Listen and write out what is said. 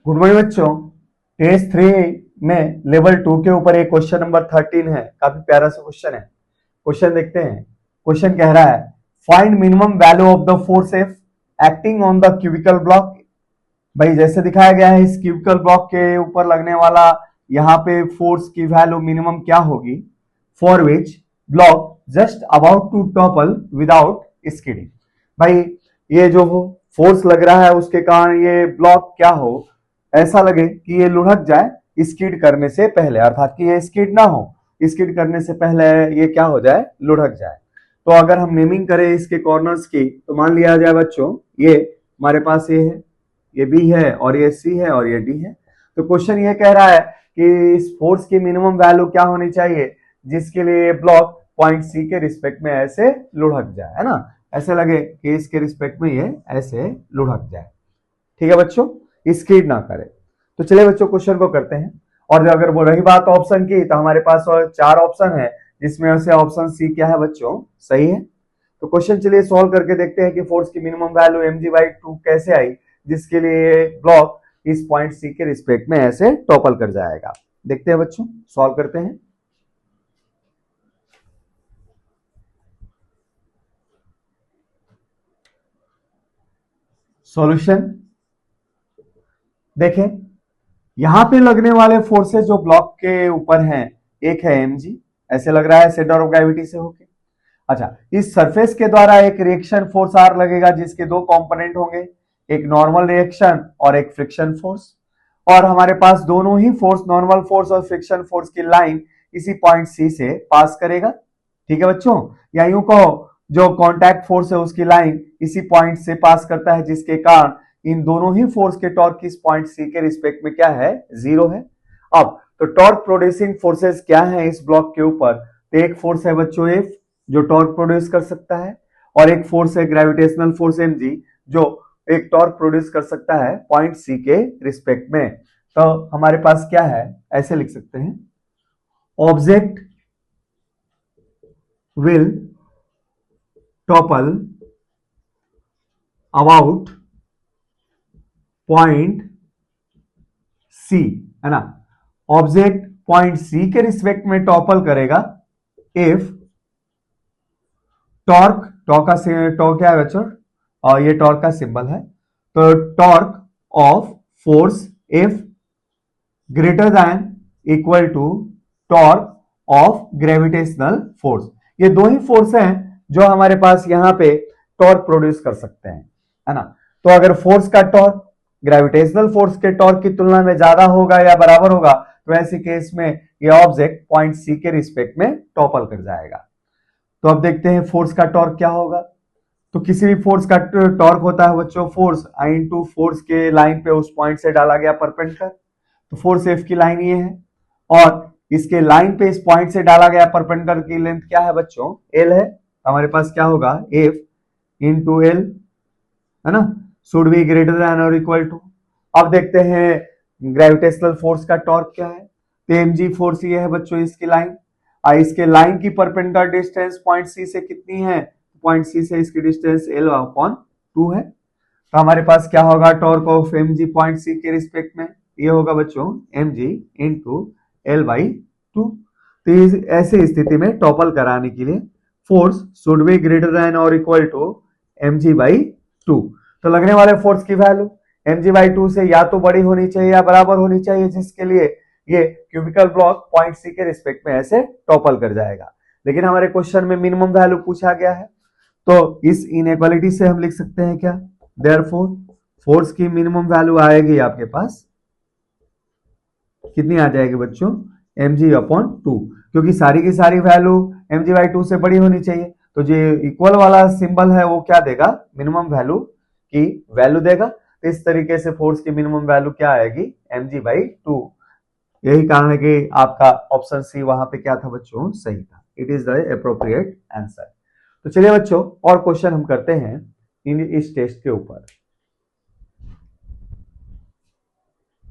Good morning बच्चों। Test 3 में level 2 के ऊपर एक क्वेश्चन नंबर 13 है। काफी प्यारा सा क्वेश्चन है। क्वेश्चन देखते हैं। क्वेश्चन कह रहा है find minimum value of the force F acting on the cubical block. भाई जैसे दिखाया गया है इस क्यूबिकल ब्लॉक के ऊपर लगने वाला यहाँ पे फोर्स की वैल्यू मिनिमम क्या होगी, for which block just about to topple without skidding. भाई ये जो फोर्स लग रहा है उसके कारण ये ब्लॉक क्या हो, ऐसा लगे कि ये लुढ़क जाए स्किड करने से पहले, अर्थात कि ये स्किड ना हो, स्किड करने से पहले ये क्या हो जाए, लुढ़क जाए। तो अगर हम नेमिंग करें इसके कॉर्नर्स की तो मान लिया जाए बच्चों ये हमारे पास ये है, ये बी है और ये सी है और ये डी है। तो क्वेश्चन ये कह रहा है कि इस फोर्स की मिनिमम वैल्यू क्या होनी चाहिए जिसके लिए ब्लॉक पॉइंट सी के रिस्पेक्ट में ऐसे लुढ़क जाए, है ना, ऐसे लगे कि इसके रिस्पेक्ट में ये ऐसे लुढ़क जाए। ठीक है बच्चों, स्किड ना करे। तो चलिए बच्चों क्वेश्चन को करते हैं। और अगर वो रही बात ऑप्शन की तो हमारे पास और 4 ऑप्शन है जिसमें से ऑप्शन सी क्या है बच्चों, सही है। तो क्वेश्चन चलिए सॉल्व करके देखते हैं कि फोर्स की मिनिमम वैल्यू mg/2 कैसे आई जिसके लिए ब्लॉक इस पॉइंट सी के रिस्पेक्ट में ऐसे टॉपल कर जाएगा। देखते हैं बच्चों, सॉल्व करते हैं। सॉल्यूशन देखें, यहां पे लगने वाले फोर्सेस जो ब्लॉक के ऊपर हैं, एक है mg, ऐसे लग रहा है सेंटर ऑफ ग्रेविटी से होके। अच्छा, इस सरफेस के द्वारा एक रिएक्शन फोर्स आर लगेगा जिसके 2 कंपोनेंट होंगे, एक नॉर्मल रिएक्शन और एक फ्रिक्शन फोर्स। और हमारे पास दोनों ही फोर्स, नॉर्मल फोर्स और फ्रिक्शन फोर्स की लाइन इसी पॉइंट सी से पास करेगा। ठीक है बच्चों, या यूं कहो जो कॉन्टैक्ट फोर्स है उसकी लाइन इसी पॉइंट से पास करता है जिसके कारण इन दोनों ही फोर्स के टॉर्क इस पॉइंट सी के रिस्पेक्ट में क्या है, 0 है। अब तो टॉर्क प्रोड्यूसिंग फोर्सेस क्या है इस ब्लॉक के ऊपर, तो एक फोर्स है बच्चों एफ जो टॉर्क प्रोड्यूस कर सकता है, और एक फोर्स है ग्रेविटेशनल फोर्स mg जो एक टॉर्क प्रोड्यूस कर सकता है पॉइंट सी के रिस्पेक्ट में। तो हमारे पास क्या है, ऐसे लिख सकते हैं, object will topple about point C, है ना, ऑब्जेक्ट पॉइंट सी के रिस्पेक्ट में टॉपल करेगा इफ टॉर्क, टॉर्क क्या है बच्चों, और ये टॉर्क का सिंबल है, तो torque of force F greater than equal to torque of gravitational force. ये 2 ही फोर्स हैं जो हमारे पास यहाँ पे टॉर्क प्रोड्यूस कर सकते हैं, है ना। तो अगर फोर्स का टॉर्क ग्रेविटेशनल फोर्स के टॉर्क की तुलना में ज्यादा होगा या बराबर होगा तो ऐसे केस में ये ऑब्जेक्ट पॉइंट सी के रिस्पेक्ट में टॉपल कर जाएगा। तो अब देखते हैं फोर्स का टॉर्क क्या होगा। तो किसी भी फोर्स का टॉर्क होता है बच्चों फोर्स आई इंटू फोर्स के लाइन पे उस पॉइंट से डाला गया परपेंडिकुलर। तो फोर्स एफ की लाइन ये है और इसके लाइन पे इस पॉइंट से डाला गया परपेंडिकुलर की लेंथ क्या है बच्चों, एल है। हमारे पास क्या होगा, एफ इंटू एल, है ना, शुड बी ग्रेटर देन और इक्वल टू। अब देखते हैं ग्रेविटेशनल फोर्स का टॉर्क क्या है। तो mg फोर्स ये है बच्चों इसकी लाइन, इसके लाइन की परपेंडिकुलर डिस्टेंस पॉइंट सी से कितनी है, पॉइंट सी से इसकी डिस्टेंस l/2 है। तो हमारे पास क्या होगा, torque of mg point C के रिस्पेक्ट में ये होगा बच्चों mg इंटू l/2। तो ऐसे स्थिति में टॉपल कराने के लिए force should be greater than और इक्वल टू mg/2। तो लगने वाले फोर्स की वैल्यू mg/2 से या तो बड़ी होनी चाहिए या बराबर होनी चाहिए, जिसके लिए ये क्यूबिकल ब्लॉक पॉइंट सी के रिस्पेक्ट में ऐसे टॉपल कर जाएगा। लेकिन हमारे क्वेश्चन में मिनिमम वैल्यू पूछा गया है, तो इस इनइक्वालिटी से हम लिख सकते हैं क्या, देयरफॉर फोर्स की मिनिमम वैल्यू आएगी आपके पास कितनी आ जाएगी बच्चों, mg/2, क्योंकि सारी की सारी वैल्यू mg/2 से बड़ी होनी चाहिए। तो जो इक्वल वाला सिंबल है वो क्या देगा, मिनिमम वैल्यू की वैल्यू देगा। तो इस तरीके से फोर्स की मिनिमम वैल्यू क्या आएगी, mg/2। यही कारण है कि आपका ऑप्शन सी वहां पे क्या था बच्चों, सही था। It is the appropriate answer. तो चलिए बच्चों और क्वेश्चन हम करते हैं इस टेस्ट के ऊपर।